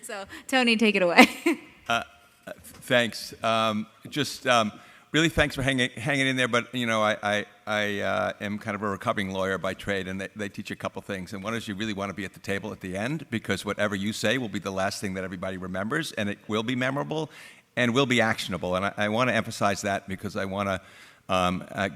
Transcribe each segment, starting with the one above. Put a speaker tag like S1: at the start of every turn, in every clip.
S1: So, Tony, take it away.
S2: Thanks. Really thanks for hanging in there. But I am kind of a recovering lawyer by trade, and they teach you a couple things. And one is you really want to be at the table at the end, because whatever you say will be the last thing that everybody remembers, and it will be memorable and will be actionable. And I want to emphasize that, because I want to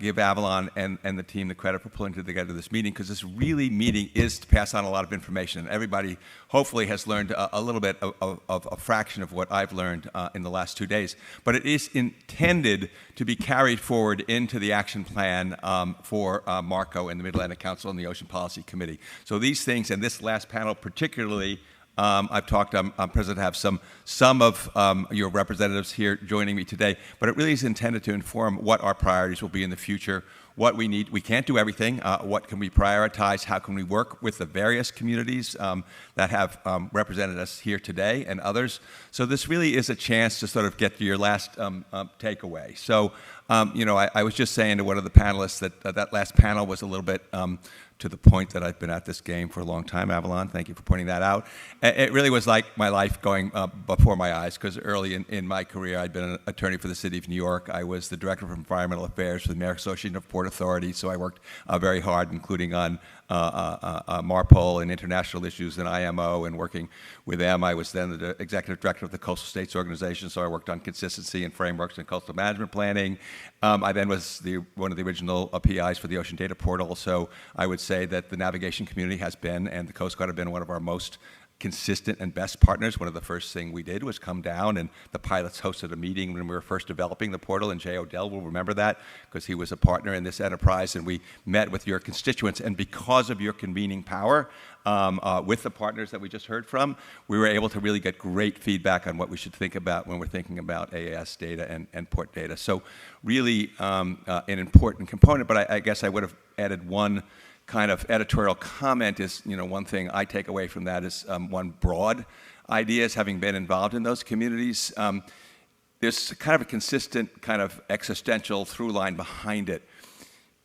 S2: give Avalon and the team the credit for pulling together this meeting, because this meeting is to pass on a lot of information. And everybody hopefully has learned a little bit of a fraction of what I've learned in the last 2 days. But it is intended to be carried forward into the action plan for Marco and the Mid-Atlantic Council and the Ocean Policy Committee. So these things, and this last panel particularly, I'm present to have some of your representatives here joining me today, but it really is intended to inform what our priorities will be in the future, what we need. We can't do everything. What can we prioritize? How can we work with the various communities that have represented us here today and others? So this really is a chance to sort of get to your last takeaway. So, I was just saying to one of the panelists that last panel was a little bit to the point that I've been at this game for a long time, Avalon. Thank you for pointing that out. It really was like my life going before my eyes, because early in my career, I'd been an attorney for the City of New York. I was the Director of Environmental Affairs for the American Association of Port Authorities, so I worked very hard, including on MARPOL and international issues and IMO, and working with them. I was then the Executive Director of the Coastal States Organization, so I worked on consistency and frameworks and coastal management planning. I then was one of the original PIs for the Ocean Data Portal, so I would say that the navigation community has been, and the Coast Guard have been, one of our most consistent and best partners. One of the first things we did was come down, and the pilots hosted a meeting when we were first developing the portal, and Jay Odell will remember that, because he was a partner in this enterprise, and we met with your constituents, and because of your convening power with the partners that we just heard from, we were able to really get great feedback on what we should think about when we're thinking about AAS data and port data. So really an important component, but I guess I would have added one kind of editorial comment. Is one thing I take away from that is one broad idea is, having been involved in those communities, there's kind of a consistent kind of existential through line behind it.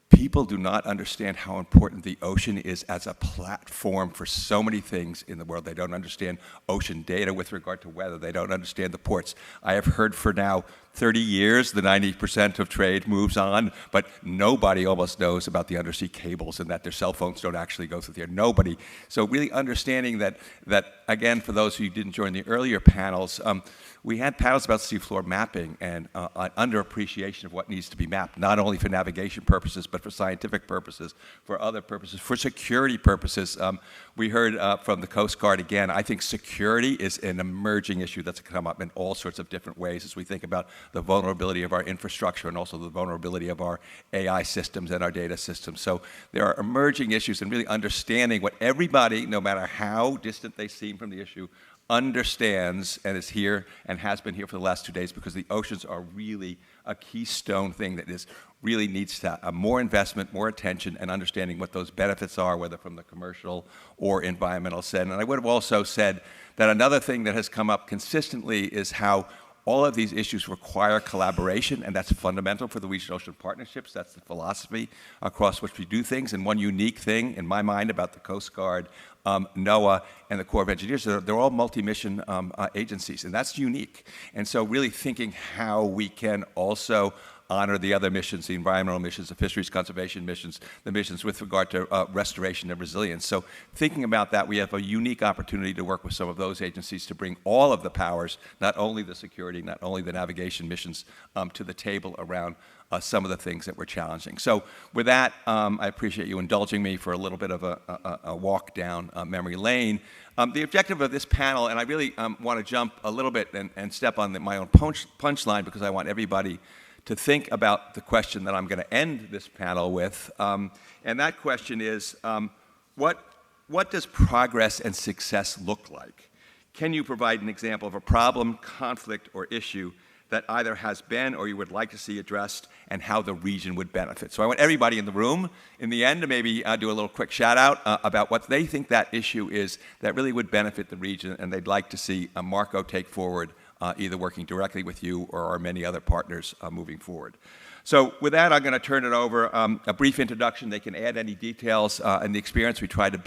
S2: People do not understand how important the ocean is as a platform for so many things in the world. They don't understand ocean data with regard to weather. They don't understand the ports. I have heard for now 30 years the 90% of trade moves on, but nobody almost knows about the undersea cables and that their cell phones don't actually go through there. Nobody. So really understanding that again, for those who didn't join the earlier panels, we had panels about seafloor mapping and underappreciation of what needs to be mapped, not only for navigation purposes, but for scientific purposes, for other purposes, for security purposes. We heard from the Coast Guard again. I think security is an emerging issue that's come up in all sorts of different ways as we think about the vulnerability of our infrastructure and also the vulnerability of our AI systems and our data systems. So there are emerging issues, and really understanding what everybody, no matter how distant they seem from the issue, understands and is here and has been here for the last 2 days, because the oceans are really a keystone thing that really needs to more investment, more attention, and understanding what those benefits are, whether from the commercial or environmental side. And I would have also said that another thing that has come up consistently is how all of these issues require collaboration, and that's fundamental for the Regional Ocean Partnerships. That's the philosophy across which we do things. And one unique thing in my mind about the Coast Guard, NOAA, and the Corps of Engineers, they're all multi-mission agencies, and that's unique. And so really thinking how we can also honor the other missions, the environmental missions, the fisheries conservation missions, the missions with regard to restoration and resilience. So thinking about that, we have a unique opportunity to work with some of those agencies to bring all of the powers, not only the security, not only the navigation missions, to the table around some of the things that we're challenging. So with that, I appreciate you indulging me for a little bit of a walk down memory lane. The objective of this panel, and I really want to jump a little bit and step on my own punchline, because I want everybody to think about the question that I'm going to end this panel with. And that question is, what does progress and success look like? Can you provide an example of a problem, conflict, or issue that either has been or you would like to see addressed, and how the region would benefit? So I want everybody in the room, in the end, to maybe do a little quick shout out about what they think that issue is that really would benefit the region, and they'd like to see Marco take forward either working directly with you or our many other partners moving forward. So with that, I'm going to turn it over. A brief introduction. They can add any details in the experience. We tried to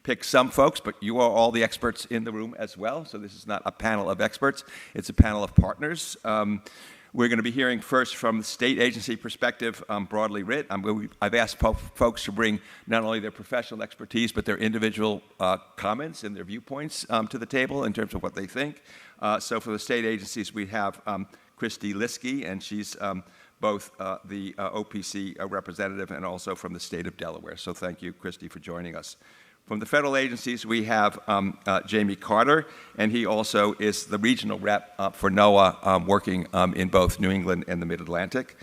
S2: pick some folks, but you are all the experts in the room as well. So this is not a panel of experts. It's a panel of partners. We're going to be hearing first from the state agency perspective, broadly writ. I've asked folks to bring not only their professional expertise, but their individual comments and their viewpoints to the table in terms of what they think. So for the state agencies, we have Kristi Lieske, and she's both the OPC representative and also from the state of Delaware. So thank you, Kristi, for joining us. From the federal agencies, we have Jamie Carter, and he also is the regional rep for NOAA, working in both New England and the Mid-Atlantic.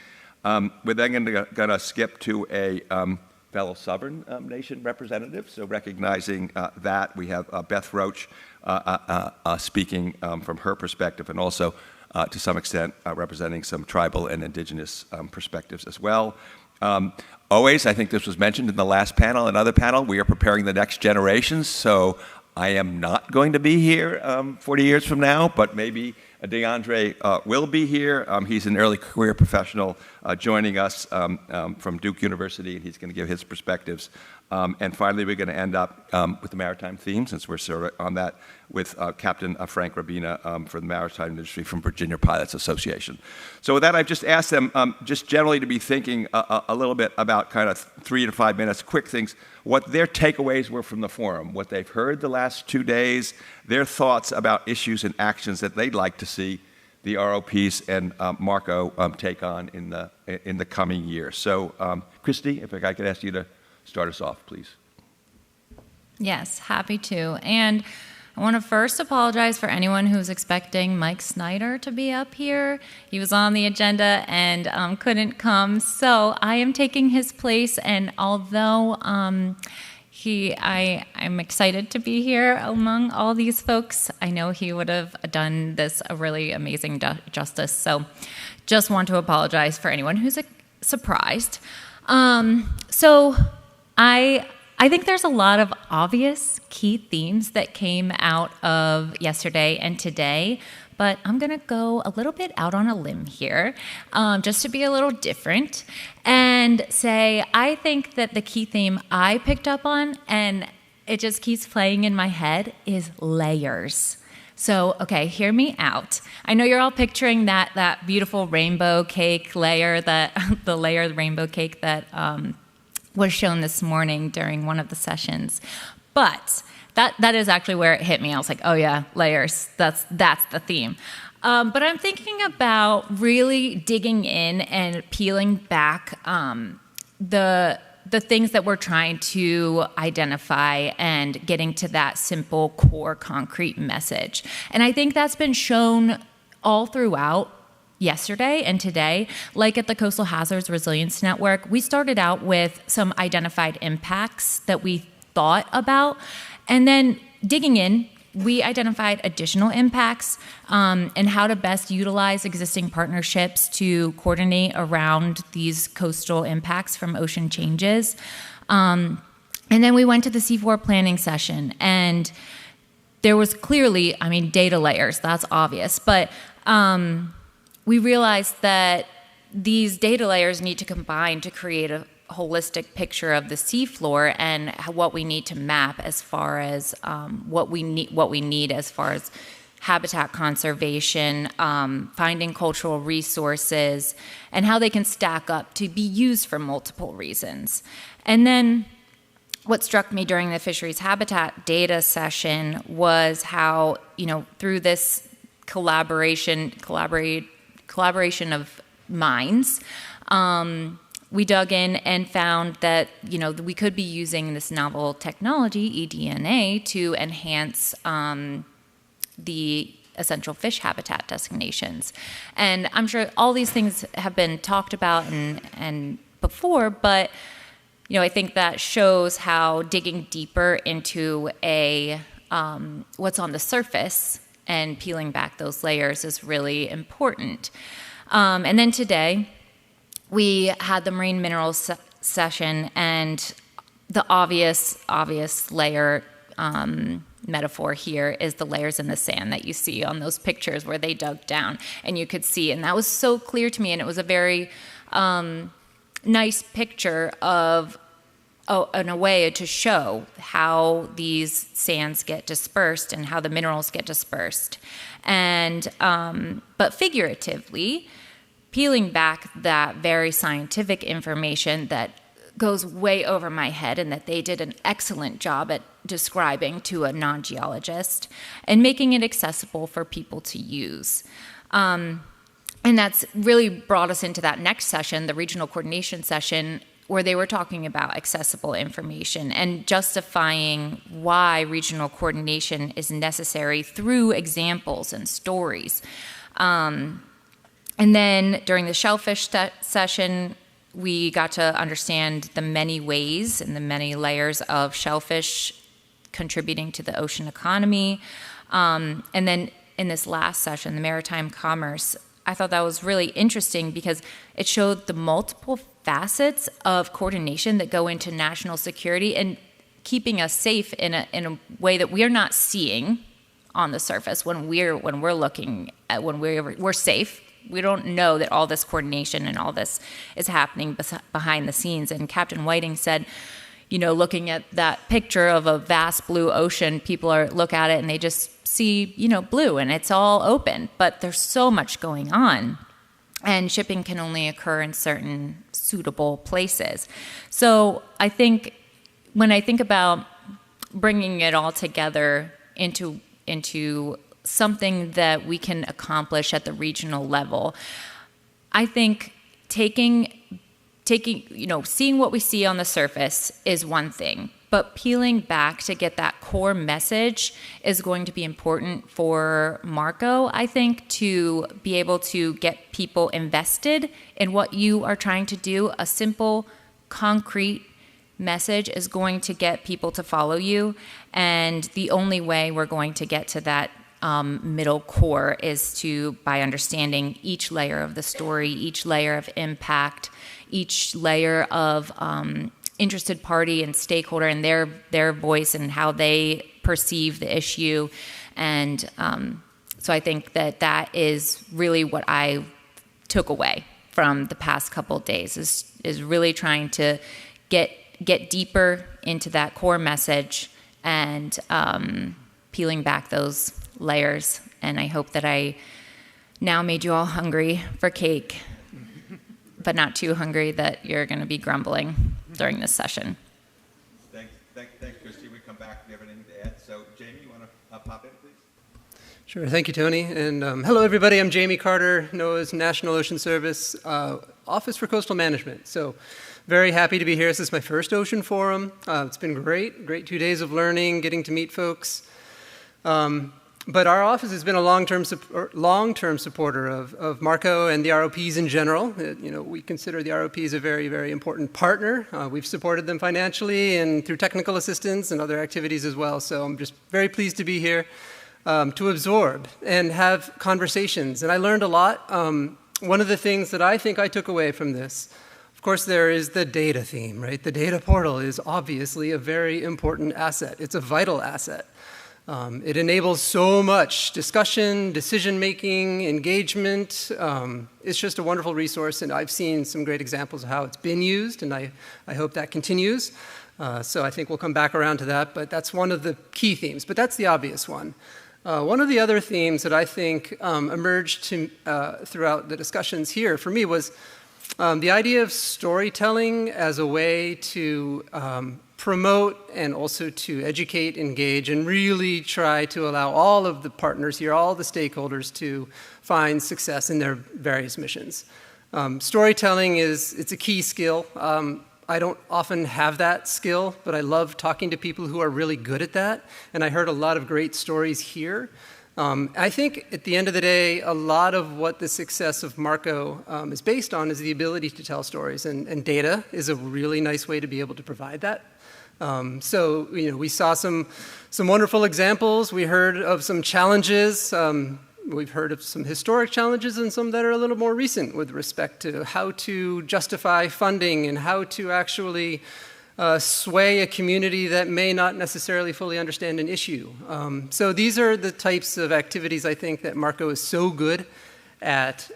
S2: We're then going to skip to a fellow sovereign nation representative. So recognizing that, we have Beth Roach speaking from her perspective, and also to some extent representing some tribal and indigenous perspectives as well. Always, I think this was mentioned in the last panel, another panel, we are preparing the next generations, so I am not going to be here 40 years from now, but maybe Diandre will be here. He's an early career professional joining us from Duke University, and he's going to give his perspectives. And finally, we're going to end up with the maritime theme, since we're sort of on that, with Captain Frank Rabena for the maritime industry from Virginia Pilots Association. So with that, I've just asked them just generally to be thinking a little bit about kind of 3 to 5 minutes, quick things, what their takeaways were from the forum, what they've heard the last 2 days, their thoughts about issues and actions that they'd like to see the ROPs and Marco take on in the coming year. So Kristi, if I could ask you to start us off, please.
S1: Yes, happy to. And I want to first apologize for anyone who's expecting Mike Snyder to be up here. He was on the agenda and couldn't come, so I am taking his place. And although I'm excited to be here among all these folks, I know he would have done this a really amazing justice. So just want to apologize for anyone who's surprised. So I think there's a lot of obvious key themes that came out of yesterday and today, but I'm going to go a little bit out on a limb here, just to be a little different, and say I think that the key theme I picked up on, and it just keeps playing in my head, is layers. So, okay, hear me out. I know you're all picturing that beautiful rainbow cake layer, the layered rainbow cake that was shown this morning during one of the sessions. But that is actually where it hit me. I was like, oh yeah, layers, that's the theme. But I'm thinking about really digging in and peeling back the things that we're trying to identify and getting to that simple, core, concrete message. And I think that's been shown all throughout yesterday and today. Like at the Coastal Hazards Resilience Network, we started out with some identified impacts that we thought about, and then digging in, we identified additional impacts and how to best utilize existing partnerships to coordinate around these coastal impacts from ocean changes. And then we went to the C4 planning session, and there was clearly, data layers, that's obvious, but we realized that these data layers need to combine to create a holistic picture of the seafloor and what we need to map as far as what we need as far as habitat conservation, finding cultural resources, and how they can stack up to be used for multiple reasons. And then what struck me during the fisheries habitat data session was how, through this collaboration of minds, we dug in and found that, we could be using this novel technology, eDNA, to enhance the essential fish habitat designations. And I'm sure all these things have been talked about and before, but I think that shows how digging deeper into what's on the surface and peeling back those layers is really important. And then today, we had the marine minerals session, and the obvious layer metaphor here is the layers in the sand that you see on those pictures where they dug down, and you could see, and that was so clear to me, and it was a very nice picture of in a way to show how these sands get dispersed and how the minerals get dispersed. And but figuratively, peeling back that very scientific information that goes way over my head and that they did an excellent job at describing to a non-geologist and making it accessible for people to use. And that's really brought us into that next session, the regional coordination session, where they were talking about accessible information and justifying why regional coordination is necessary through examples and stories. And then during the shellfish session, we got to understand the many ways and the many layers of shellfish contributing to the ocean economy. And then in this last session, the maritime commerce, I thought that was really interesting because it showed the multiple facets of coordination that go into national security and keeping us safe in a way that we're not seeing on the surface when we're looking at when we're safe. We don't know that all this coordination and all this is happening behind the scenes. And Captain Whiting said, you know, looking at that picture of a vast blue ocean, people look at it and they just see, you know, blue and it's all open, but there's so much going on. And shipping can only occur in certain suitable places. So I think when I think about bringing it all together into something that we can accomplish at the regional level, I think taking, you know, seeing what we see on the surface is one thing, but peeling back to get that core message is going to be important for Marco, I think, to be able to get people invested in what you are trying to do. A simple, concrete message is going to get people to follow you, and the only way we're going to get to that middle core is by understanding each layer of the story, each layer of impact, each layer of interested party and stakeholder and their voice and how they perceive the issue. And so I think that is really what I took away from the past couple of days is really trying to get deeper into that core message and peeling back those layers. And I hope that I now made you all hungry for cake, but not too hungry that you're going to be grumbling during this session.
S2: Thanks, Kristi. We come back if you have anything to add. So, Jamie, you want to pop in, please?
S3: Sure. Thank you, Tony. And hello, everybody. I'm Jamie Carter, NOAA's National Ocean Service Office for Coastal Management. So, very happy to be here. This is my first Ocean Forum. It's been great 2 days of learning, getting to meet folks. But our office has been a long-term supporter of Marco and the ROPs in general. You know, we consider the ROPs a very, very important partner. We've supported them financially and through technical assistance and other activities as well. So I'm just very pleased to be here to absorb and have conversations. And I learned a lot. One of the things that I think I took away from this, of course, there is the data theme, right? The data portal is obviously a very important asset. It's a vital asset. It enables so much discussion, decision-making, engagement. It's just a wonderful resource, and I've seen some great examples of how it's been used, and I hope that continues. So I think we'll come back around to that, but that's one of the key themes, but that's the obvious one. One of the other themes that I think emerged throughout the discussions here for me was the idea of storytelling as a way to promote and also to educate, engage, and really try to allow all of the partners here, all the stakeholders to find success in their various missions. Storytelling it's a key skill. I don't often have that skill, but I love talking to people who are really good at that, and I heard a lot of great stories here. I think at the end of the day, a lot of what the success of Marco is based on is the ability to tell stories, and data is a really nice way to be able to provide that. So, you know, we saw some wonderful examples. We heard of some challenges. We've heard of some historic challenges and some that are a little more recent with respect to how to justify funding and how to actually sway a community that may not necessarily fully understand an issue. So these are the types of activities I think that Marco is so good at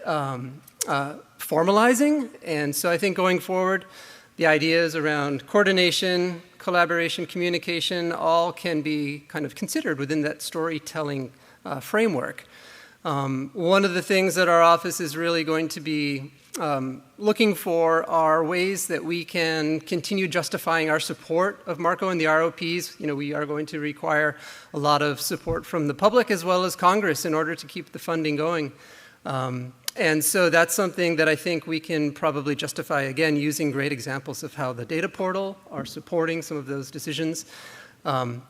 S3: formalizing. And so I think going forward, the ideas around coordination, collaboration, communication, all can be kind of considered within that storytelling framework. One of the things that our office is really going to be looking for are ways that we can continue justifying our support of Marco and the ROPs. You know, we are going to require a lot of support from the public as well as Congress in order to keep the funding going. And so that's something that I think we can probably justify, again, using great examples of how the data portal are supporting some of those decisions.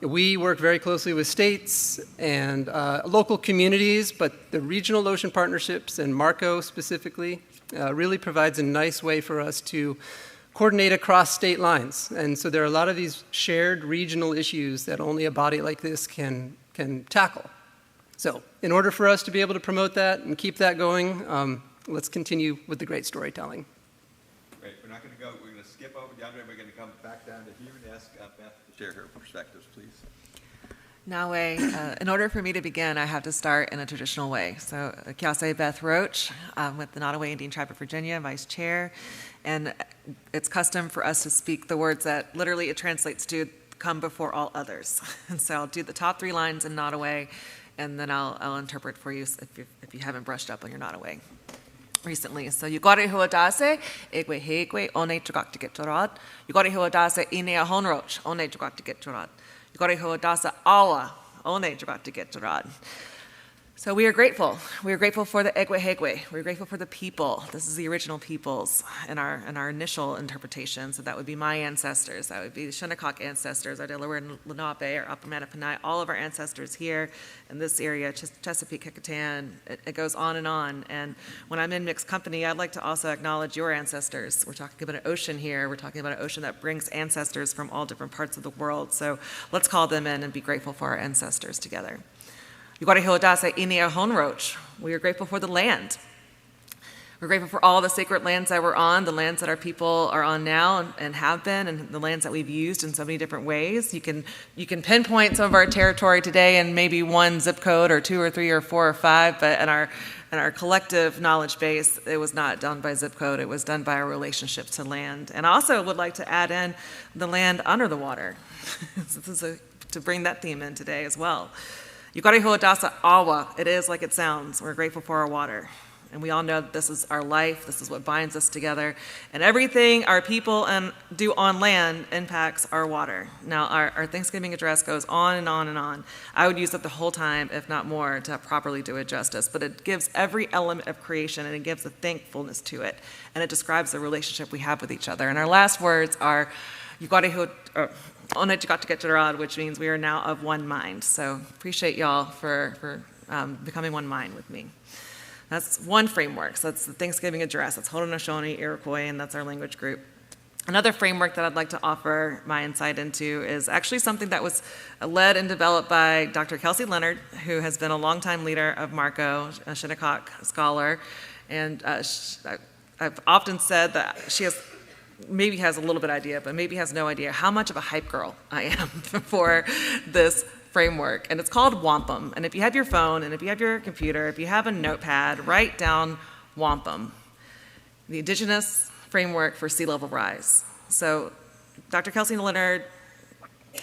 S3: We work very closely with states and local communities, but the regional ocean partnerships and Marco specifically really provides a nice way for us to coordinate across state lines. And so there are a lot of these shared regional issues that only a body like this can tackle. So in order for us to be able to promote that and keep that going, let's continue with the great storytelling.
S2: Great. We're not going to go. We're going to skip over Diandre. We're going to come back down to here and ask Beth to share her perspectives, please.
S4: Nottoway, in order for me to begin, I have to start in a traditional way. So, Kiase Beth Roach with the Nottoway Indian Tribe of Virginia, Vice Chair. And it's custom for us to speak the words that literally it translates to come before all others. And so I'll do the top 3 lines in Nottoway, and then I'll interpret for you if you haven't brushed up on your Nottoway recently. So Yugari huadase, egwe hegwe, one chugak to get torad. Yugari huadase, inea honroch, one chugak to get torad. Yugari huadase, awa, one chugak to get torad. So we are grateful. We are grateful for the egwe hegwe. We're grateful for the people. This is the original peoples in our initial interpretation. So that would be my ancestors. That would be the Shinnecock ancestors, our Delaware and Lenape, our Upper Mattaponi, all of our ancestors here in this area, Chesapeake, Kecoughtan. It goes on. And when I'm in mixed company, I'd like to also acknowledge your ancestors. We're talking about an ocean here. We're talking about an ocean that brings ancestors from all different parts of the world. So let's call them in and be grateful for our ancestors together. Yugari Hodase Inia Honroach. We are grateful for the land. We're grateful for all the sacred lands that we're on, the lands that our people are on now and have been, and the lands that we've used in so many different ways. You can pinpoint some of our territory today in maybe 1 zip code or 2 or 3 or 4 or 5, but in our collective knowledge base, it was not done by zip code. It was done by our relationship to land. And I also would like to add in the land under the water. So this is to bring that theme in today as well. Yugari Hodasa Awa. It is like it sounds. We're grateful for our water. And we all know that this is our life. This is what binds us together. And everything our people do on land impacts our water. Now, our Thanksgiving address goes on and on and on. I would use it the whole time, if not more, to properly do it justice. But it gives every element of creation, and it gives a thankfulness to it. And it describes the relationship we have with each other. And our last words are, which means we are now of one mind. So appreciate y'all for becoming one mind with me. That's one framework. So that's the Thanksgiving address. That's Haudenosaunee, Iroquois, and that's our language group. Another framework that I'd like to offer my insight into is actually something that was led and developed by Dr. Kelsey Leonard, who has been a longtime leader of Marco, a Shinnecock scholar. And I've often said that she maybe has a little bit idea, but maybe has no idea how much of a hype girl I am for this framework. And it's called WAMPM. And if you have your phone, and if you have your computer, if you have a notepad, write down WAMPM, the Indigenous Framework for Sea Level Rise. So Dr. Kelsey Leonard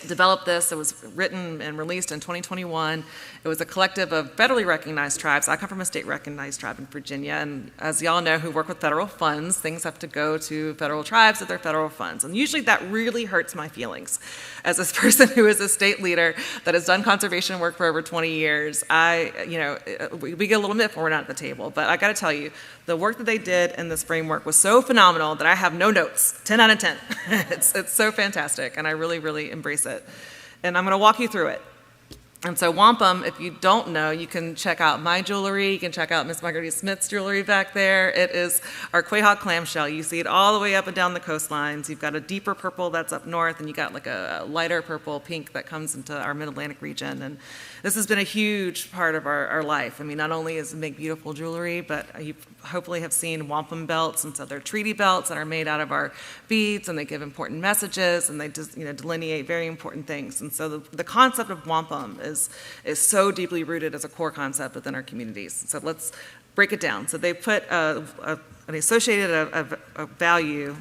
S4: developed this. It was written and released in 2021. It was a collective of federally recognized tribes. I come from a state-recognized tribe in Virginia, and as y'all know who work with federal funds, things have to go to federal tribes with their federal funds. And usually that really hurts my feelings. As this person who is a state leader that has done conservation work for over 20 years, we get a little miffed when we're not at the table. But I got to tell you, the work that they did in this framework was so phenomenal that I have no notes. 10 out of 10. It's so fantastic, and I really, really embrace it. And I'm going to walk you through it. And so wampum, if you don't know, you can check out my jewelry. You can check out Miss Margarita Smith's jewelry back there. It is our Quahog clamshell. You see it all the way up and down the coastlines. You've got a deeper purple that's up north, and you got like a lighter purple pink that comes into our Mid-Atlantic region. And this has been a huge part of our life. I mean, not only is it make beautiful jewelry, but you hopefully have seen wampum belts. And so they're treaty belts that are made out of our beads, and they give important messages, and they just, delineate very important things. And so the concept of wampum is so deeply rooted as a core concept within our communities. So let's break it down. So they put an associated a value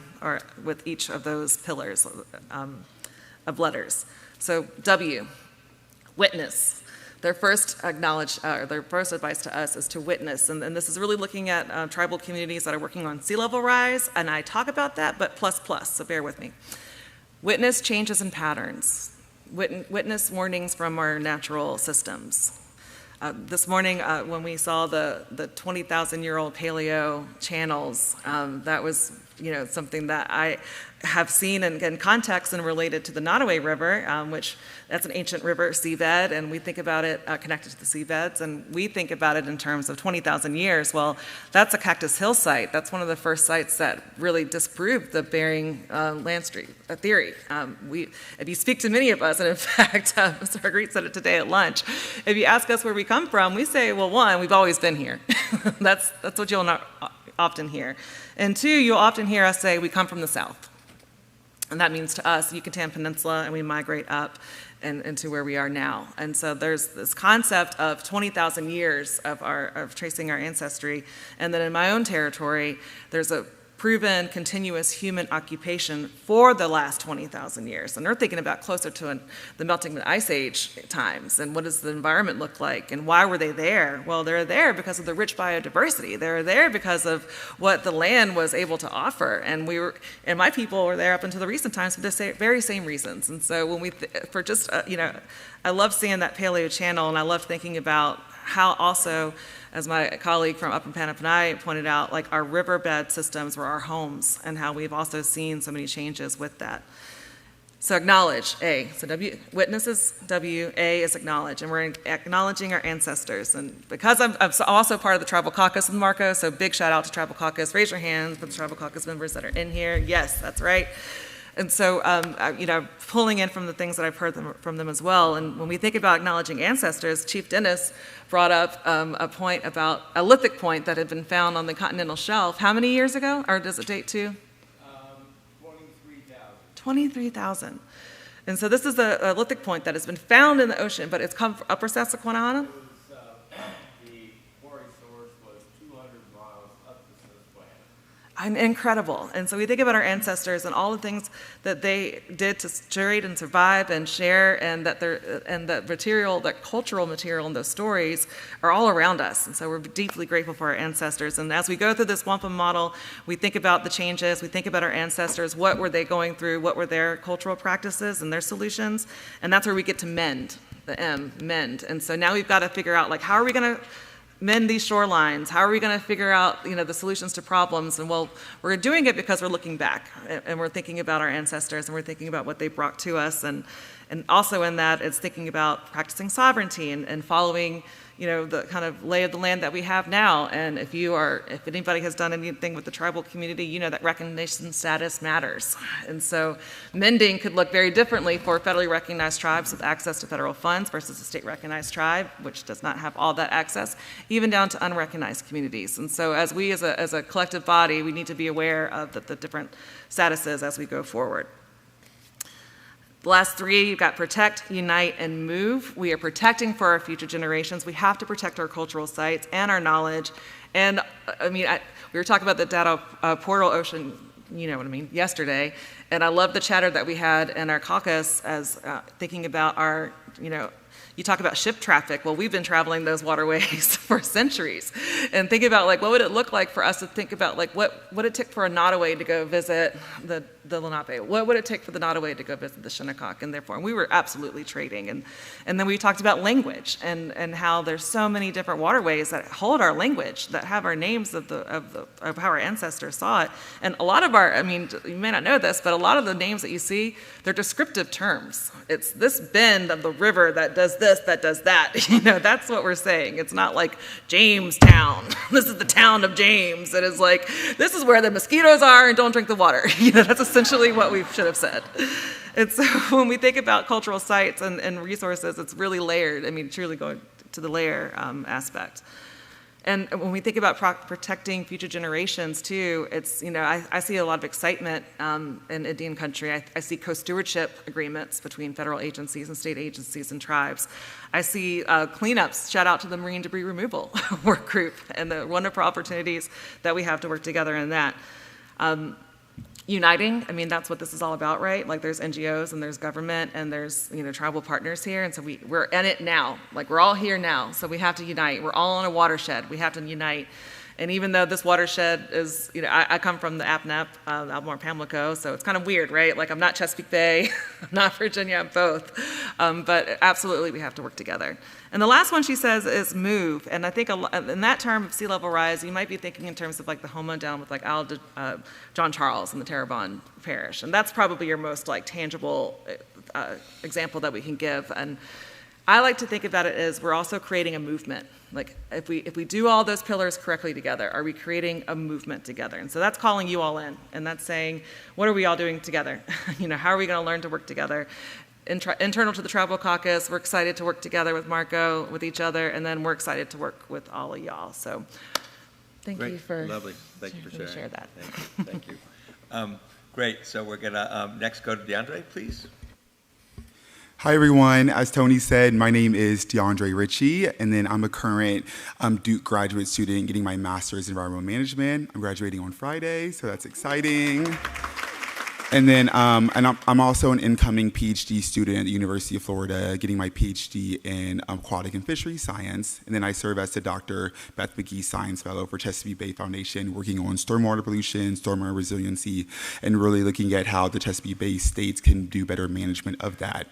S4: with each of those pillars of letters. So W, witness. Their first advice to us is to witness, and this is really looking at tribal communities that are working on sea level rise, and I talk about that, but plus, so bear with me. Witness changes and patterns. Witness warnings from our natural systems. This morning, when we saw the 20,000-year-old paleo channels, that was something that I have seen in context and related to the Nottoway River, which that's an ancient river seabed, and we think about it connected to the seabeds, and we think about it in terms of 20,000 years. Well, that's a Cactus Hill site. That's one of the first sites that really disproved the Bering land stream theory. If you speak to many of us, and in fact, Mr. Hargreet said it today at lunch, if you ask us where we come from, we say, well, one, we've always been here. That's what you'll not often hear. And two, you'll often hear us say we come from the south. And that means to us, Yucatan Peninsula, and we migrate up and into where we are now. And so there's this concept of 20,000 years of tracing our ancestry. And then in my own territory, there's a proven continuous human occupation for the last 20,000 years. And they're thinking about closer to the melting of the ice age times, and what does the environment look like, and why were they there? Well, they're there because of the rich biodiversity. They're there because of what the land was able to offer. And my people were there up until the recent times for the very same reasons. And so when I love seeing that paleo channel, and I love thinking about how also, as my colleague from up in Panapani pointed out, like our riverbed systems were our homes, and how we've also seen so many changes with that. So acknowledge, A. So witness is W, A is acknowledge, and we're acknowledging our ancestors. And because I'm also part of the Tribal Caucus with Marco, so big shout out to Tribal Caucus. Raise your hands for the Tribal Caucus members that are in here. Yes, that's right. And so, pulling in from the things that I've heard from them as well. And when we think about acknowledging ancestors, Chief Dennis brought up a point about a lithic point that had been found on the continental shelf. How many years ago? Or does it date to?
S5: 23,000.
S4: 23,000. And so this is a lithic point that has been found in the ocean, but it's come from Upper Susquehanna. Incredible. And so we think about our ancestors and all the things that they did to curate and survive and share, and that that cultural material and those stories are all around us. And so we're deeply grateful for our ancestors. And as we go through this wampum model, we think about the changes, we think about our ancestors, what were they going through, what were their cultural practices and their solutions, and that's where we get to mend, the M, mend. And so now we've got to figure out, like, how are we going to mend these shorelines? How are we going to figure out, the solutions to problems? And well, we're doing it because we're looking back, and we're thinking about our ancestors, and we're thinking about what they brought to us, and also in that, it's thinking about practicing sovereignty and following, the kind of lay of the land that we have now. And if anybody has done anything with the tribal community, that recognition status matters. And so mending could look very differently for federally recognized tribes with access to federal funds versus a state recognized tribe, which does not have all that access, even down to unrecognized communities. And so as we as a collective body, we need to be aware of the different statuses as we go forward. The last three, you've got protect, unite, and move. We are protecting for our future generations. We have to protect our cultural sites and our knowledge. And we were talking about the data portal ocean, yesterday. And I love the chatter that we had in our caucus as thinking about our, you talk about ship traffic. Well, we've been traveling those waterways for centuries. And think about, what would it look like for us to think about, what would it take for a Nottoway to go visit the the Lenape? What would it take for the Nottoway to go visit the Shinnecock? And therefore, and we were absolutely trading. And then we talked about language and how there's so many different waterways that hold our language, that have our names of how our ancestors saw it. And a lot of you may not know this, but a lot of the names that you see, they're descriptive terms. It's this bend of the river that does this, that does that. That's what we're saying. It's not like Jamestown. This is the town of James. It is like, this is where the mosquitoes are and don't drink the water. That's essentially what we should have said. And so when we think about cultural sites and resources, it's really layered. Truly going to the layer aspect. And when we think about protecting future generations too, it's, I see a lot of excitement in Indian country. I see co-stewardship agreements between federal agencies and state agencies and tribes. I see cleanups, shout out to the Marine Debris Removal Work Group and the wonderful opportunities that we have to work together in that. Uniting, that's what this is all about, right? Like there's NGOs and there's government and there's, tribal partners here. And so we're in it now. Like we're all here now. So we have to unite. We're all on a watershed. We have to unite. And even though this watershed is, I come from the APNEP, Albemarle Pamlico, so it's kind of weird, right? Like I'm not Chesapeake Bay, I'm not Virginia, I'm both. But absolutely we have to work together. And the last one she says is move. And I think in that term of sea level rise, you might be thinking in terms of like the homo down with like John Charles in the Terrebonne Parish. And that's probably your most like tangible example that we can give. And I like to think about it as we're also creating a movement. Like if we do all those pillars correctly together, are we creating a movement together? And so that's calling you all in, and that's saying, what are we all doing together? How are we going to learn to work together? Internal to the Tribal Caucus, we're excited to work together with Marco, with each other, and then we're excited to work with all of y'all. So thank you for
S2: lovely. Thank you for sharing.
S4: Share that.
S2: Thank you. Great. So we're gonna next go to Diandre, please.
S6: Hi, everyone. As Tony said, my name is Diandre Richie, and then I'm a current Duke graduate student getting my master's in environmental management. I'm graduating on Friday, so that's exciting. And then I'm also an incoming PhD student at the University of Florida, getting my PhD in aquatic and fishery science. And then I serve as the Dr. Beth McGee Science Fellow for Chesapeake Bay Foundation, working on stormwater pollution, stormwater resiliency, and really looking at how the Chesapeake Bay states can do better management of that.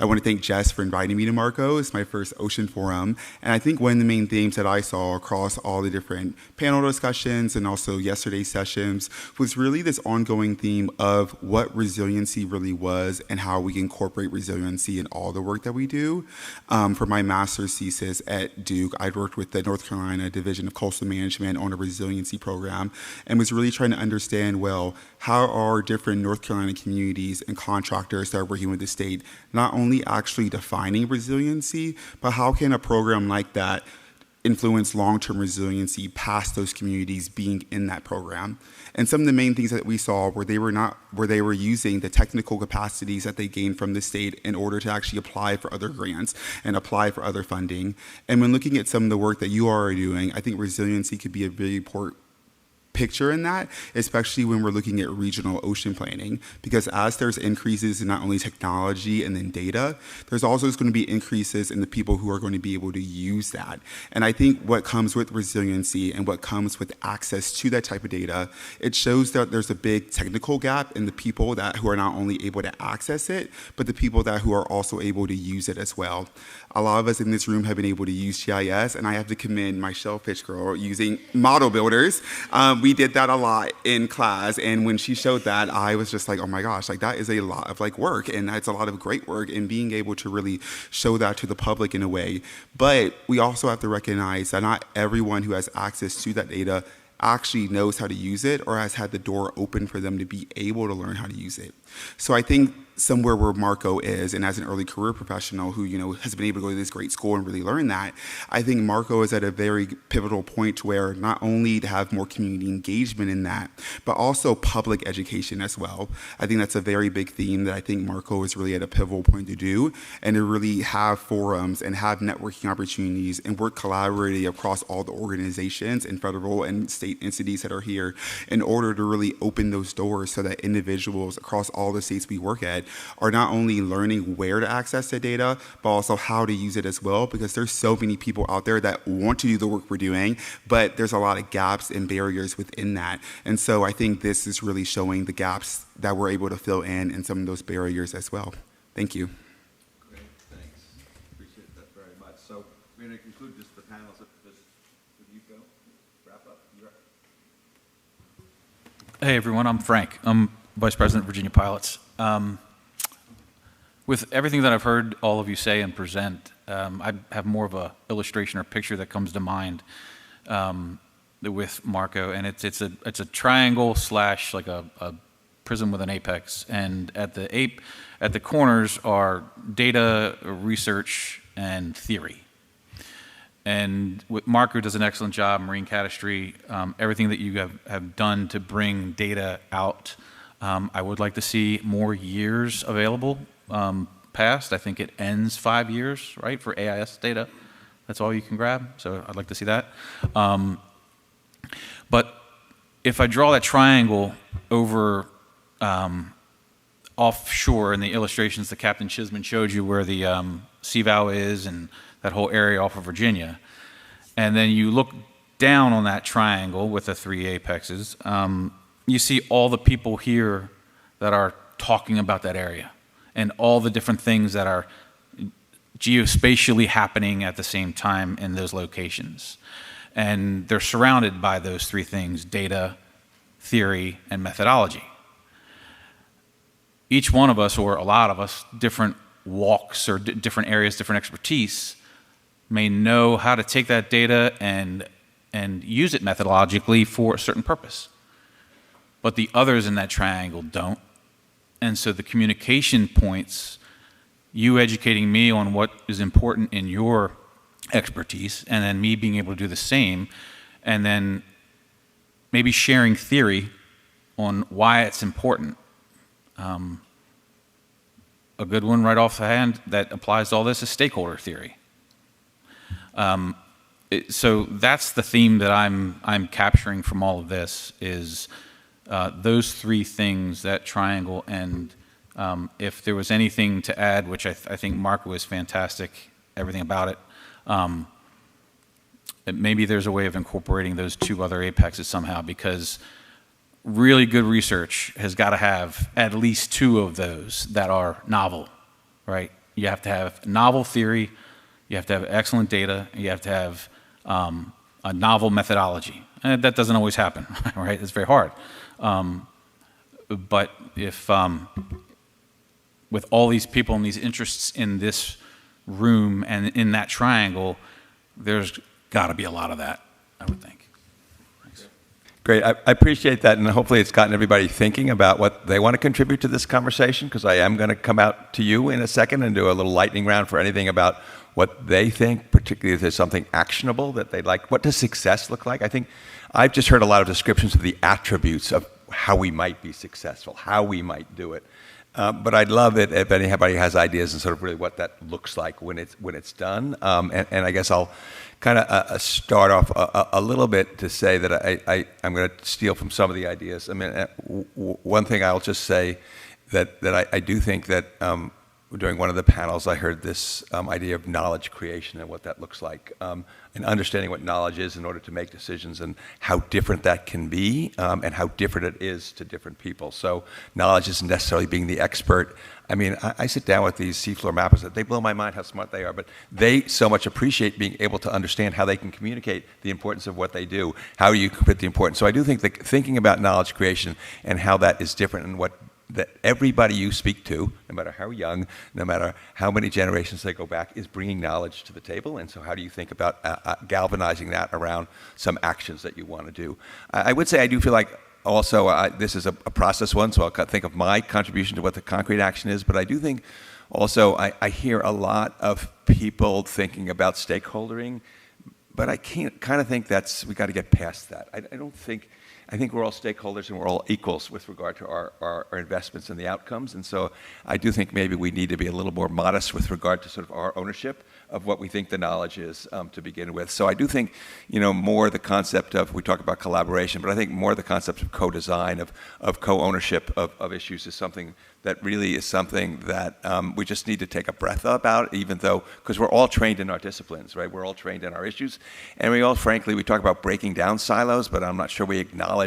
S6: I want to thank Jess for inviting me to Marco. It's my first Ocean Forum. And I think one of the main themes that I saw across all the different panel discussions and also yesterday's sessions was really this ongoing theme of what resiliency really was and how we incorporate resiliency in all the work that we do. For my master's thesis at Duke, I worked with the North Carolina Division of Coastal Management on a resiliency program and was really trying to understand, well, how are different North Carolina communities and contractors that are working with the state not only actually defining resiliency, but how can a program like that influence long-term resiliency past those communities being in that program? And some of the main things that we saw were they were using the technical capacities that they gained from the state in order to actually apply for other grants and apply for other funding. And when looking at some of the work that you are doing, I think resiliency could be a very important picture in that, especially when we're looking at regional ocean planning, because as there's increases in not only technology and then data, there's also going to be increases in the people who are going to be able to use that. And I think what comes with resiliency and what comes with access to that type of data, it shows that there's a big technical gap in the people who are not only able to access it, but the people who are also able to use it as well. A lot of us in this room have been able to use GIS, and I have to commend my shellfish girl using model builders. We did that a lot in class, and when she showed that, I was just like, oh my gosh, like that is a lot of like work, and that's a lot of great work, and being able to really show that to the public in a way. But we also have to recognize that not everyone who has access to that data actually knows how to use it or has had the door open for them to be able to learn how to use it. So I think somewhere where Marco is, and as an early career professional who, has been able to go to this great school and really learn that, I think Marco is at a very pivotal point where not only to have more community engagement in that, but also public education as well. I think that's a very big theme that I think Marco is really at a pivotal point to do, and to really have forums and have networking opportunities and work collaboratively across all the organizations and federal and state entities that are here in order to really open those doors so that individuals across all the states we work at are not only learning where to access the data, but also how to use it as well, because there's so many people out there that want to do the work we're doing, but there's a lot of gaps and barriers within that. And so I think this is really showing the gaps that we're able to fill in some of those barriers as well. Thank you.
S2: Great, thanks. Appreciate that very much. So we're going to conclude just the panels. With you go. Wrap up.
S7: Hey everyone, I'm Frank. I'm Vice President of Virginia Pilots. With everything that I've heard all of you say and present, I have more of a illustration or picture that comes to mind with Marco, and it's a triangle slash like a prism with an apex, and at the corners are data, research, and theory. And Marco does an excellent job, Marine Catastry, everything that you have done to bring data out. I would like to see more years available past. I think it ends 5 years, right, for AIS data. That's all you can grab, so I'd like to see that. But if I draw that triangle over offshore in the illustrations that Captain Chisman showed you where the CVOW is and that whole area off of Virginia, and then you look down on that triangle with the 3 apexes, you see all the people here that are talking about that area and all the different things that are geospatially happening at the same time in those locations. And they're surrounded by those 3 things: data, theory, and methodology. Each one of us, or a lot of us, different walks or different areas, different expertise, may know how to take that data and use it methodologically for a certain purpose. But the others in that triangle don't. And so the communication points, you educating me on what is important in your expertise, and then me being able to do the same, and then maybe sharing theory on why it's important. A good one right off the hand that applies to all this is stakeholder theory. So that's the theme that I'm capturing from all of this is those 3 things, that triangle, and if there was anything to add, which I think Marco was fantastic, everything about it, maybe there's a way of incorporating those 2 other apexes somehow, because really good research has got to have at least 2 of those that are novel, right? You have to have novel theory, you have to have excellent data, you have to have a novel methodology. And that doesn't always happen, right? It's very hard. But if, with all these people and these interests in this room and in that triangle, there's got to be a lot of that, I would think. Thanks.
S2: Great. I appreciate that, and hopefully it's gotten everybody thinking about what they want to contribute to this conversation, because I am going to come out to you in a second and do a little lightning round for anything about what they think, particularly if there's something actionable that they'd like. What does success look like? I think I've just heard a lot of descriptions of the attributes of how we might be successful, how we might do it. But I'd love it if anybody has ideas and sort of really what that looks like when it's done. And I guess I'll kind of start off a little bit to say that I'm going to steal from some of the ideas. I mean, one thing I'll just say that I do think that during one of the panels I heard this idea of knowledge creation and what that looks like, and understanding what knowledge is in order to make decisions and how different that can be, and how different it is to different people. So knowledge isn't necessarily being the expert. I mean, I sit down with these seafloor mappers, they blow my mind how smart they are, but they so much appreciate being able to understand how they can communicate the importance of what they do, how you put the importance. So I do think that thinking about knowledge creation and how that is different and what that everybody you speak to, no matter how young, no matter how many generations they go back, is bringing knowledge to the table. And so how do you think about galvanizing that around some actions that you want to do? I would say I do feel like also this is a process one, so I'll think of my contribution to what the concrete action is, but I do think also I hear a lot of people thinking about stakeholdering, but I kind of think we got to get past that. I don't think, I think we're all stakeholders and we're all equals with regard to our investments and the outcomes. And so I do think maybe we need to be a little more modest with regard to sort of our ownership of what we think the knowledge is to begin with. So I do think, more the concept of, we talk about collaboration, but I think more the concept of co-design, of co-ownership of issues is something that really is something that we just need to take a breath about, even though, because we're all trained in our disciplines, right? We're all trained in our issues. And we all, frankly, we talk about breaking down silos, but I'm not sure we acknowledge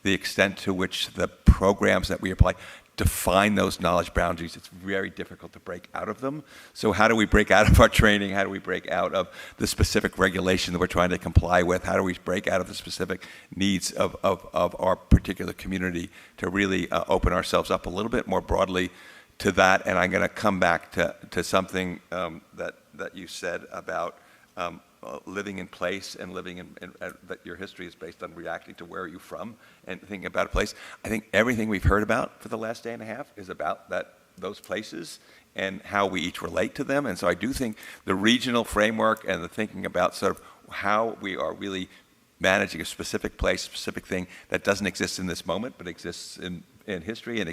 S2: the extent to which the programs that we apply define those knowledge boundaries. It's very difficult to break out of them. So how do we break out of our training? How do we break out of the specific regulation that we're trying to comply with? How do we break out of the specific needs of our particular community to really open ourselves up a little bit more broadly to that? And I'm going to come back to something that you said about living in place and living in that your history is based on reacting to where are you from and thinking about a place. I think everything we've heard about for the last day and a half is about those places and how we each relate to them. And so I do think the regional framework and the thinking about sort of how we are really managing a specific place, specific thing that doesn't exist in this moment but exists in history and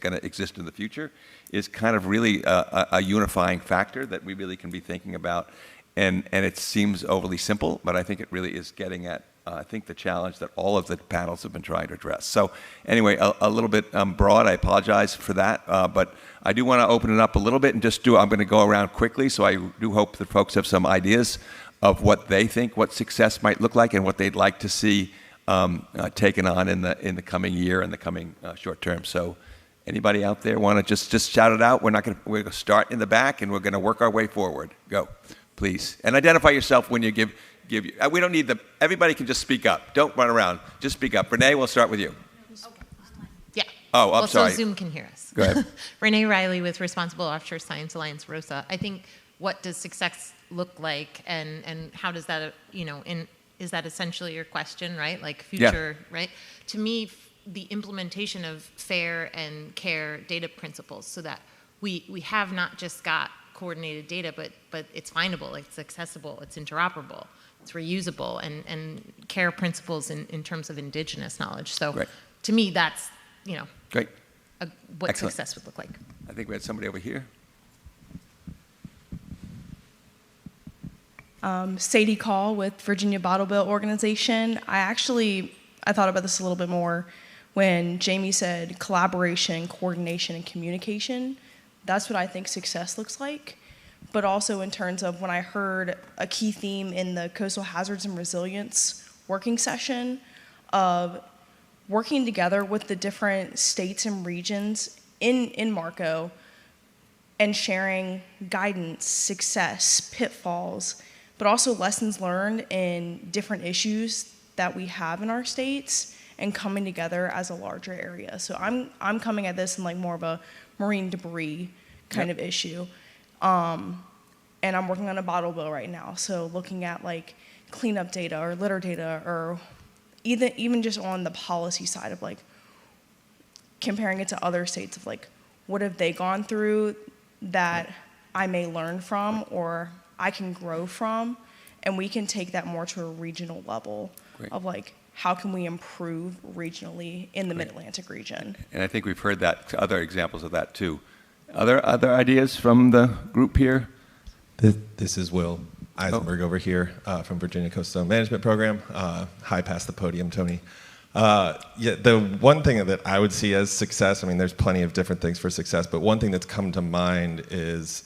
S2: going to exist in the future is kind of really a unifying factor that we really can be thinking about. And it seems overly simple, but I think it really is getting at, I think, the challenge that all of the panels have been trying to address. So anyway, a little bit broad. I apologize for that. But I do want to open it up a little bit and I'm going to go around quickly. So I do hope that folks have some ideas of what they think, what success might look like and what they'd like to see taken on in the coming year and the coming short term. So anybody out there want to just shout it out? We're going to start in the back and we're going to work our way forward. Go. Please. And identify yourself when you give you. We don't need everybody can just speak up. Don't run around. Just speak up. Renee, we'll start with you.
S8: Yeah.
S2: Oh, I'm sorry.
S8: So Zoom can hear us.
S2: Go ahead.
S8: Renee Riley with Responsible Offshore Science Alliance, ROSA. I think, what does success look like and how does that, is that essentially your question, right? Like future, right? To me, the implementation of fair and care data principles so that we have not just got coordinated data, but it's findable, it's accessible, it's interoperable, it's reusable, and care principles in terms of indigenous knowledge. So
S2: Great.
S8: To me, that's,
S2: Great.
S8: What
S2: Excellent.
S8: success would look like.
S2: I think we had somebody over here.
S9: Sadie Call with Virginia Bottle Bill Organization. I thought about this a little bit more when Jamie said collaboration, coordination, and communication. That's what I think success looks like. But also in terms of when I heard a key theme in the Coastal Hazards and Resilience working session of working together with the different states and regions in Marco and sharing guidance, success, pitfalls, but also lessons learned in different issues that we have in our states and coming together as a larger area. So I'm coming at this in like more of a marine debris kind of issue. And I'm working on a bottle bill right now. So looking at like cleanup data or litter data or even just on the policy side of like comparing it to other states of like, what have they gone through that I may learn from or I can grow from, and we can take that more to a regional level of like, how can we improve regionally in the Mid-Atlantic region?
S2: And I think we've heard other examples of that too. Other ideas from the group here?
S10: This is Will Eisenberg over here from Virginia Coastal Management Program. High past the podium, Tony. The one thing that I would see as success, I mean, there's plenty of different things for success, but one thing that's come to mind is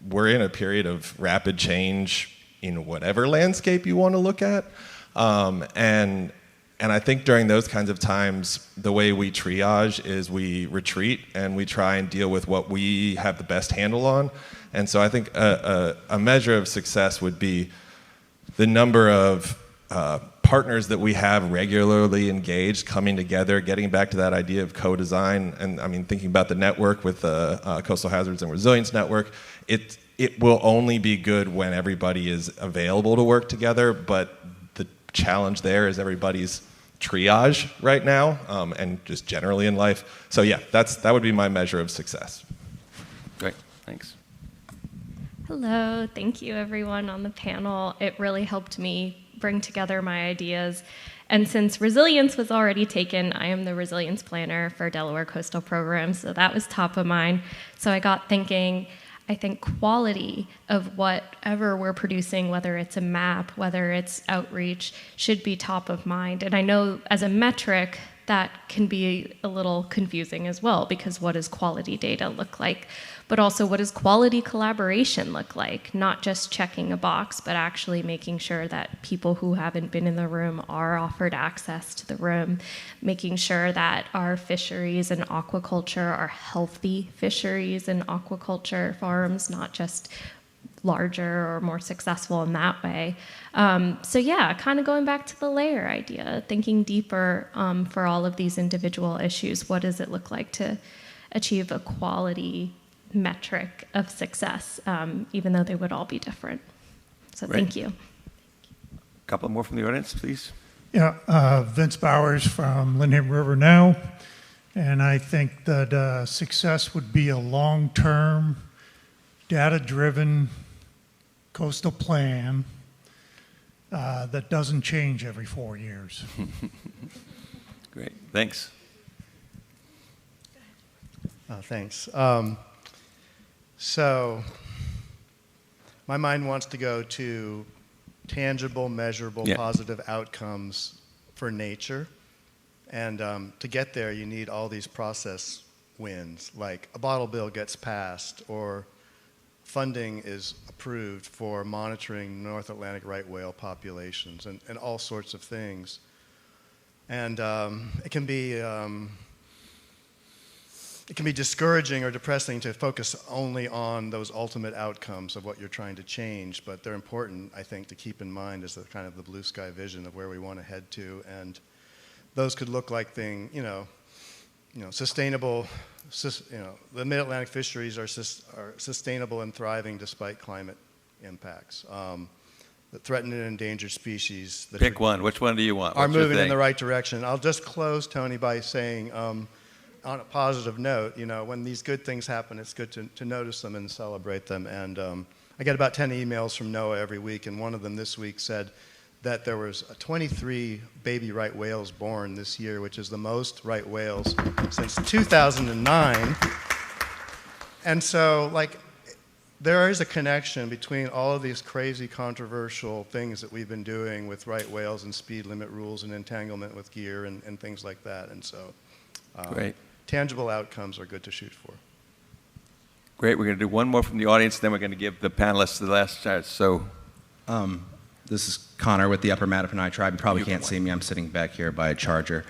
S10: we're in a period of rapid change in whatever landscape you want to look at. And I think during those kinds of times, the way we triage is we retreat and we try and deal with what we have the best handle on. And so I think a measure of success would be the number of partners that we have regularly engaged, coming together, getting back to that idea of co-design. And I mean, thinking about the network with the Coastal Hazards and Resilience Network, it will only be good when everybody is available to work together, but the challenge there is everybody's triage right now, and just generally in life. So yeah, that would be my measure of success.
S2: Great, thanks.
S11: Hello, thank you everyone on the panel. It really helped me bring together my ideas. And since resilience was already taken, I am the resilience planner for Delaware Coastal Programs, so that was top of mind. So I got thinking, I think quality of whatever we're producing, whether it's a map, whether it's outreach, should be top of mind. And I know as a metric, that can be a little confusing as well, because what does quality data look like? But also, what does quality collaboration look like? Not just checking a box, but actually making sure that people who haven't been in the room are offered access to the room, making sure that our fisheries and aquaculture are healthy fisheries and aquaculture farms, not just larger or more successful in that way. So yeah, kind of going back to the layer idea, thinking deeper for all of these individual issues. What does it look like to achieve a quality metric of success, even though they would all be different? So
S2: Right.
S11: thank you.
S2: A couple more from the audience, please.
S12: Yeah, Vince Bowers from Lynham River Now, and I think that success would be a long-term, data-driven coastal plan that doesn't change every 4 years.
S2: Great, thanks.
S13: Thanks. So my mind wants to go to tangible, measurable, positive outcomes for nature. And to get there, you need all these process wins, like a bottle bill gets passed, or funding is approved for monitoring North Atlantic right whale populations, and all sorts of things. And it can be discouraging or depressing to focus only on those ultimate outcomes of what you're trying to change, but they're important, I think, to keep in mind as the kind of the blue sky vision of where we want to head to. And those could look like sustainable. The mid-Atlantic fisheries are sustainable and thriving despite climate impacts. The threatened and endangered species that
S2: Pick one. Which one do you want?
S13: are moving in the right direction. I'll just close, Tony, by saying, on a positive note, when these good things happen, it's good to notice them and celebrate them. And I get about 10 emails from NOAA every week, and one of them this week said that there was 23 baby right whales born this year, which is the most right whales since 2009. And so, there is a connection between all of these crazy, controversial things that we've been doing with right whales and speed limit rules and entanglement with gear and things like that. And so,
S2: Great.
S13: Tangible outcomes are good to shoot for.
S2: Great. We're going to do one more from the audience, then we're going to give the panelists the last chance. So,
S14: this is Connor with the Upper Mattaponi Tribe. You probably can't see me. I'm sitting back here by a charger.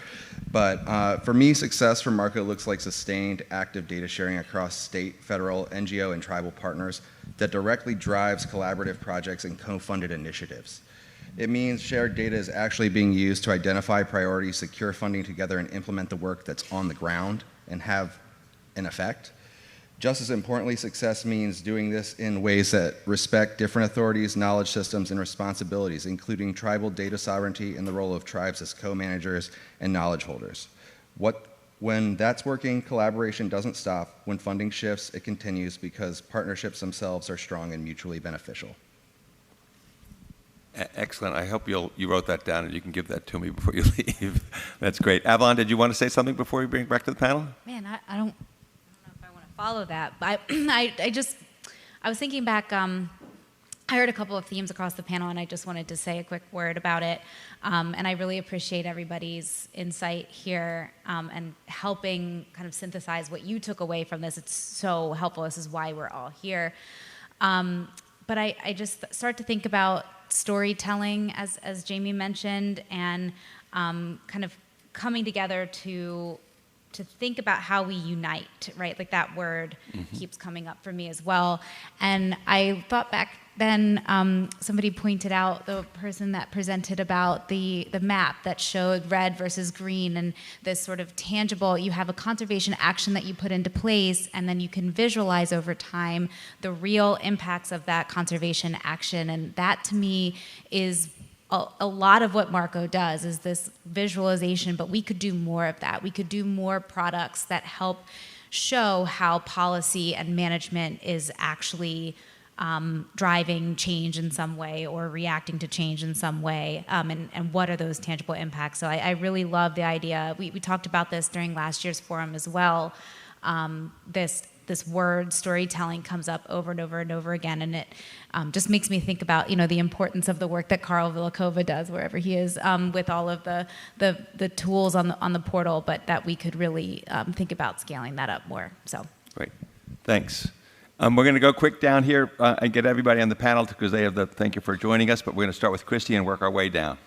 S14: But for me, success for Marco looks like sustained, active data sharing across state, federal, NGO, and tribal partners that directly drives collaborative projects and co-funded initiatives. It means shared data is actually being used to identify priorities, secure funding together, and implement the work that's on the ground and have an effect. Just as importantly, success means doing this in ways that respect different authorities, knowledge systems, and responsibilities, including tribal data sovereignty and the role of tribes as co-managers and knowledge holders. When that's working, collaboration doesn't stop. When funding shifts, it continues because partnerships themselves are strong and mutually beneficial.
S2: Excellent. I hope you wrote that down and you can give that to me before you leave. That's great. Avalon, did you want to say something before we bring it back to the panel?
S15: Man, I don't know if I want to follow that, but I was thinking back, I heard a couple of themes across the panel, and I just wanted to say a quick word about it. And I really appreciate everybody's insight here and helping kind of synthesize what you took away from this. It's so helpful. This is why we're all here. But I just start to think about storytelling, as Jamie mentioned, and kind of coming together to think about how we unite, right? Like that word keeps coming up for me as well. And I thought back then, somebody pointed out, the person that presented about the map that showed red versus green and this sort of tangible, you have a conservation action that you put into place, and then you can visualize over time the real impacts of that conservation action. And that to me is a lot of what Marco does, is this visualization, but we could do more of that. We could do more products that help show how policy and management is actually driving change in some way or reacting to change in some way, and what are those tangible impacts. So I really love the idea. We talked about this during last year's forum as well. This word storytelling comes up over and over and over again, and it just makes me think about the importance of the work that Carl Villikova does wherever he is with all of the tools on the portal, but that we could really think about scaling that up more. So
S2: great, thanks. We're going to go quick down here and get everybody on the panel because they have the thank you for joining us. But we're going to start with Kristi and work our way down.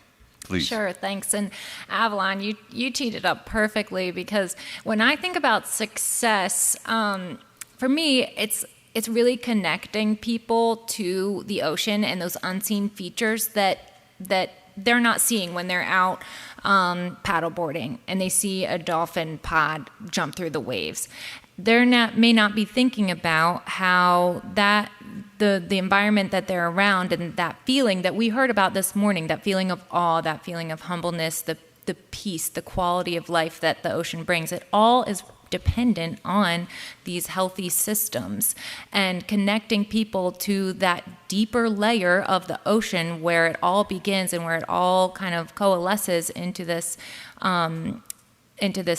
S2: Please.
S1: Sure, thanks. And Avalon, you teed it up perfectly because when I think about success, for me, it's really connecting people to the ocean and those unseen features that they're not seeing when they're out paddleboarding and they see a dolphin pod jump through the waves. They may not be thinking about how that the environment that they're around and that feeling that we heard about this morning, that feeling of awe, that feeling of humbleness, the peace, the quality of life that the ocean brings, it all is dependent on these healthy systems, and connecting people to that deeper layer of the ocean where it all begins and where it all kind of coalesces into this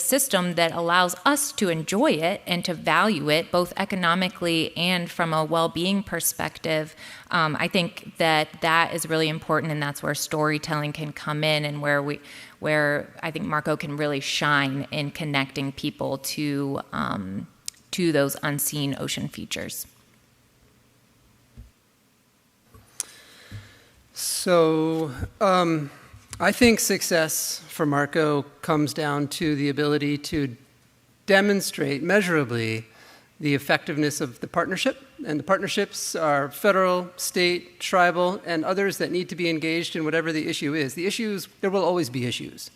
S1: system that allows us to enjoy it and to value it both economically and from a well-being perspective. I think that is really important, and that's where storytelling can come in, and where I think Marco can really shine in connecting people to those unseen ocean features.
S3: So I think success for Marco comes down to the ability to demonstrate measurably the effectiveness of the partnership. And the partnerships are federal, state, tribal, and others that need to be engaged in whatever the issue is. The issues, there will always be issues.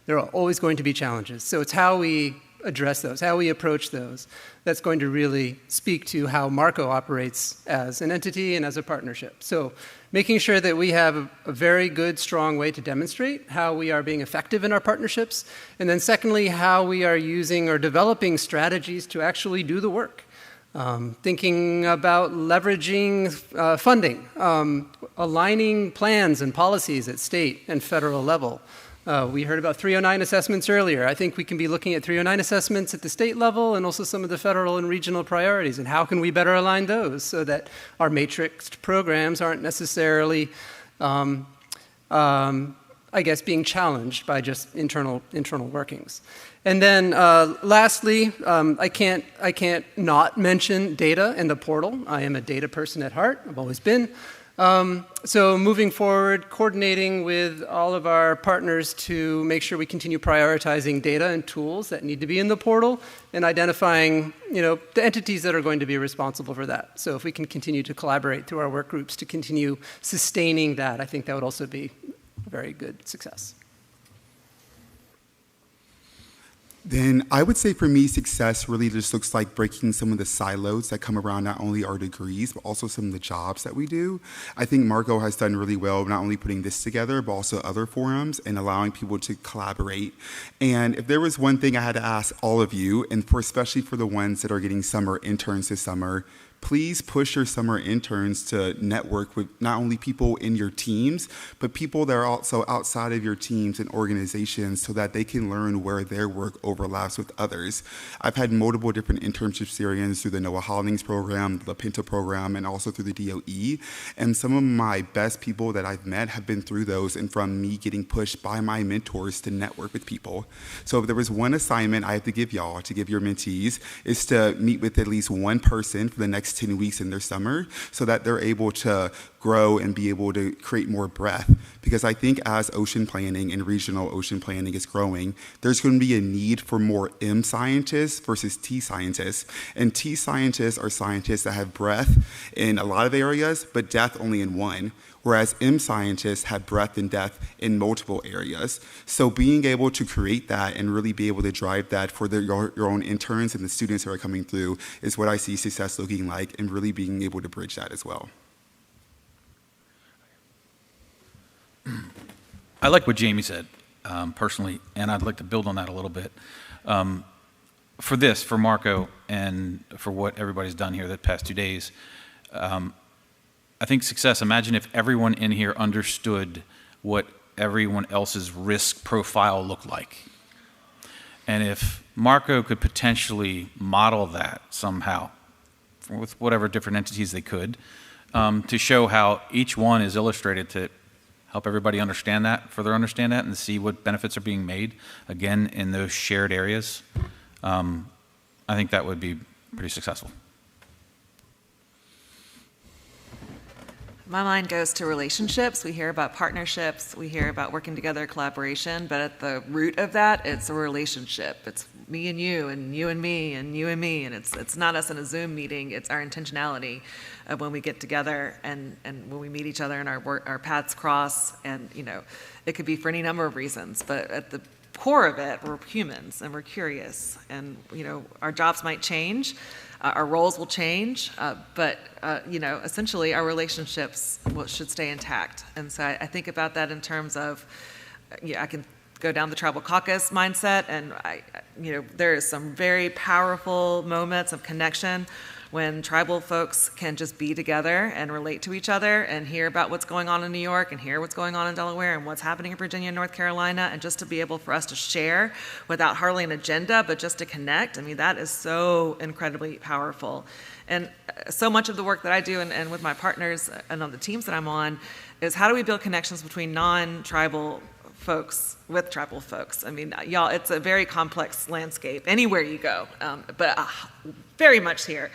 S3: There are always going to be challenges. So it's how we address those, how we approach those, that's going to really speak to how Marco operates as an entity and as a partnership. So making sure that we have a very good, strong way to demonstrate how we are being effective in our partnerships, and then secondly, how we are using or developing strategies to actually do the work. Thinking about leveraging funding, aligning plans and policies at state and federal level. We heard about 309 assessments earlier. I think we can be looking at 309 assessments at the state level and also some of the federal and regional priorities, and how can we better align those so that our matrixed programs aren't necessarily, I guess, being challenged by just internal workings. And then lastly, I can't not mention data and the portal. I am a data person at heart. I've always been. So moving forward, coordinating with all of our partners to make sure we continue prioritizing data and tools that need to be in the portal, and identifying, the entities that are going to be responsible for that. So if we can continue to collaborate through our work groups to continue sustaining that, I think that would also be a very good success.
S6: Then I would say for me, success really just looks like breaking some of the silos that come around not only our degrees, but also some of the jobs that we do. I think Marco has done really well not only putting this together, but also other forums and allowing people to collaborate. And if there was one thing I had to ask all of you, and especially for the ones that are getting summer interns this summer, please push your summer interns to network with not only people in your teams, but people that are also outside of your teams and organizations so that they can learn where their work overlaps with others. I've had multiple different internship experiences through the NOAA Holdings program, the Pinto program, and also through the DOE. And some of my best people that I've met have been through those and from me getting pushed by my mentors to network with people. So if there was one assignment I have to give y'all, to give your mentees, is to meet with at least one person for the next 10 weeks in their summer so that they're able to grow and be able to create more breadth. Because I think as ocean planning and regional ocean planning is growing, there's going to be a need for more M scientists versus T scientists. And T scientists are scientists that have breadth in a lot of areas, but depth only in one. Whereas M scientists have breadth and depth in multiple areas. So being able to create that and really be able to drive that for your own interns and the students who are coming through is what I see success looking like, and really being able to bridge that as well.
S7: I like what Jamie said personally, and I'd like to build on that a little bit. For Marco, and for what everybody's done here the past 2 days, I think success, imagine if everyone in here understood what everyone else's risk profile looked like. And if Marco could potentially model that somehow with whatever different entities they could, to show how each one is illustrated to help everybody understand that, further understand that, and see what benefits are being made, again, in those shared areas, I think that would be pretty successful.
S4: My mind goes to relationships. We hear about partnerships. We hear about working together, collaboration. But at the root of that, it's a relationship. It's me and you and me and you and me. And it's not us in a Zoom meeting. It's our intentionality of when we get together and when we meet each other and our paths cross. And, you know, it could be for any number of reasons. But at the core of it, we're humans and we're curious. And, you know, our jobs might change. Our roles will change, but you know, essentially our relationships should stay intact. And so I think about that in terms of, I can go down the tribal caucus mindset, and you know, there is some very powerful moments of connection when tribal folks can just be together and relate to each other and hear about what's going on in New York and hear what's going on in Delaware and what's happening in Virginia and North Carolina, and just to be able for us to share without hardly an agenda, but just to connect. I mean, that is so incredibly powerful. And so much of the work that I do and with my partners and on the teams that I'm on is how do we build connections between non-tribal folks with tribal folks. I mean, y'all, it's a very complex landscape anywhere you go, but very much here.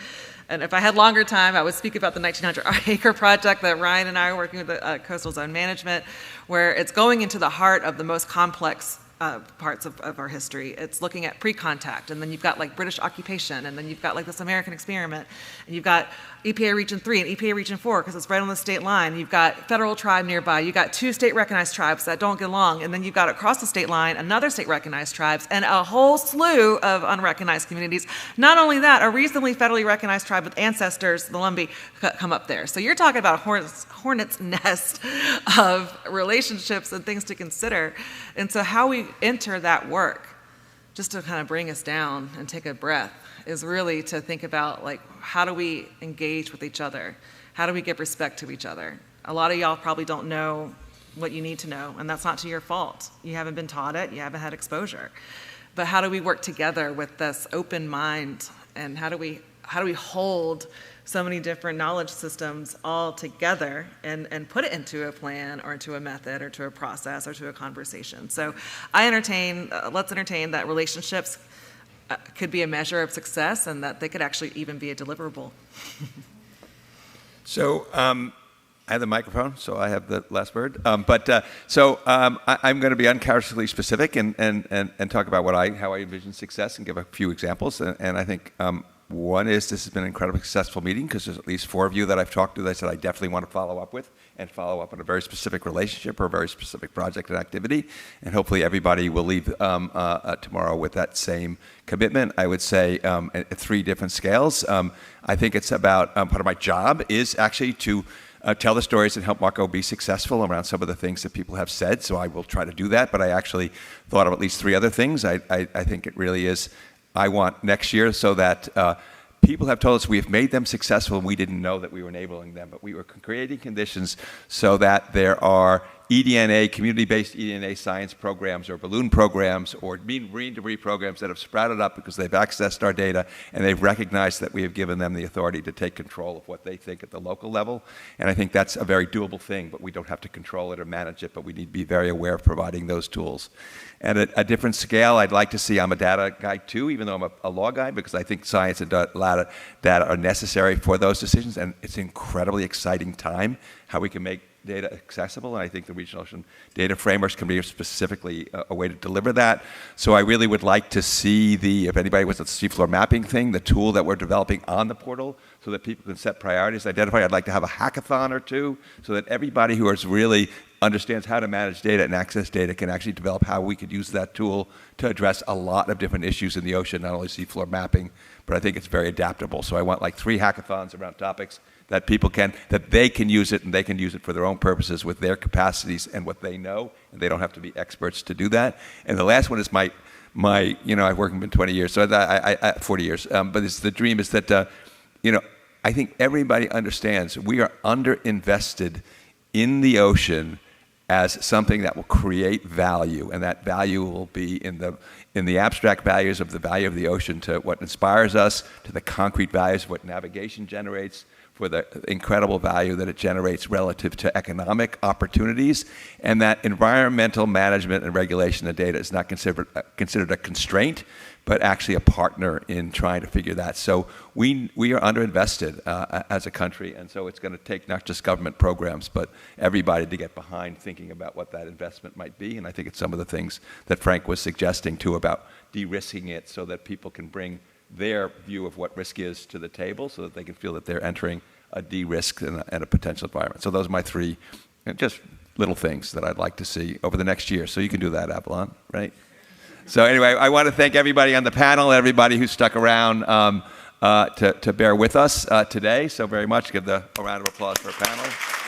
S4: And if I had longer time, I would speak about the 1900 acre project that Ryan and I are working with the Coastal Zone Management, where it's going into the heart of the most complex parts of our history. It's looking at pre-contact, and then you've got like British occupation, and then you've got like this American experiment, and you've got EPA Region 3 and EPA Region 4 because it's right on the state line. You've got federal tribe nearby. You've got 2 state-recognized tribes that don't get along, and then you've got across the state line another state-recognized tribes and a whole slew of unrecognized communities. Not only that, a recently federally recognized tribe with ancestors, the Lumbee, come up there. So you're talking about a hornet's nest of relationships and things to consider. And so how we enter that work, just to kind of bring us down and take a breath, is really to think about, like, how do we engage with each other? How do we give respect to each other? A lot of y'all probably don't know what you need to know, and that's not to your fault. You haven't been taught it, you haven't had exposure. But how do we work together with this open mind, and how do we hold so many different knowledge systems all together and put it into a plan or into a method or to a process or to a conversation? So let's entertain that relationships could be a measure of success, and that they could actually even be a deliverable.
S2: So I have the microphone, so I have the last word. I'm going to be uncharacteristically specific and talk about how I envision success and give a few examples. And I think one is this has been an incredibly successful meeting because there's at least 4 of you that I've talked to that I said I definitely want to follow up with and follow up on a very specific relationship or a very specific project and activity. And hopefully everybody will leave tomorrow with that same commitment. I would say at 3 different scales. I think it's about part of my job is actually to tell the stories and help Marco be successful around some of the things that people have said. So I will try to do that. But I actually thought of at least 3 other things. I think it really is, I want next year so that people have told us we have made them successful and we didn't know that we were enabling them, but we were creating conditions so that there are eDNA, community-based eDNA science programs or balloon programs or marine debris programs that have sprouted up because they've accessed our data and they've recognized that we have given them the authority to take control of what they think at the local level. And I think that's a very doable thing, but we don't have to control it or manage it, but we need to be very aware of providing those tools. And at a different scale, I'd like to see, I'm a data guy too, even though I'm a law guy, because I think science and data are necessary for those decisions, and it's an incredibly exciting time how we can make data accessible, and I think the regional ocean data frameworks can be specifically a way to deliver that. So I really would like to see if anybody wants the seafloor mapping thing, the tool that we're developing on the portal so that people can set priorities, identify. I'd like to have a hackathon or 2 so that everybody who is really understands how to manage data and access data can actually develop how we could use that tool to address a lot of different issues in the ocean, not only seafloor mapping, but I think it's very adaptable. So I want like 3 hackathons around topics that they can use it, and they can use it for their own purposes with their capacities and what they know, and they don't have to be experts to do that. And the last one is my I've worked in 20 years, so 40 years, but the dream is that, I think everybody understands we are underinvested in the ocean as something that will create value, and that value will be in the abstract values of the value of the ocean to what inspires us, to the concrete values of what navigation generates, for the incredible value that it generates relative to economic opportunities, and that environmental management and regulation of data is not considered a constraint, but actually a partner in trying to figure that. So we are underinvested as a country, and so it's going to take not just government programs, but everybody to get behind thinking about what that investment might be. And I think it's some of the things that Frank was suggesting too about de-risking it so that people can bring their view of what risk is to the table so that they can feel that they're entering a de-risk and a potential environment. So those are my three just little things that I'd like to see over the next year. So you can do that, Avalon, right? So anyway, I want to thank everybody on the panel, everybody who stuck around to bear with us today. So very much. Give a round of applause for our panel.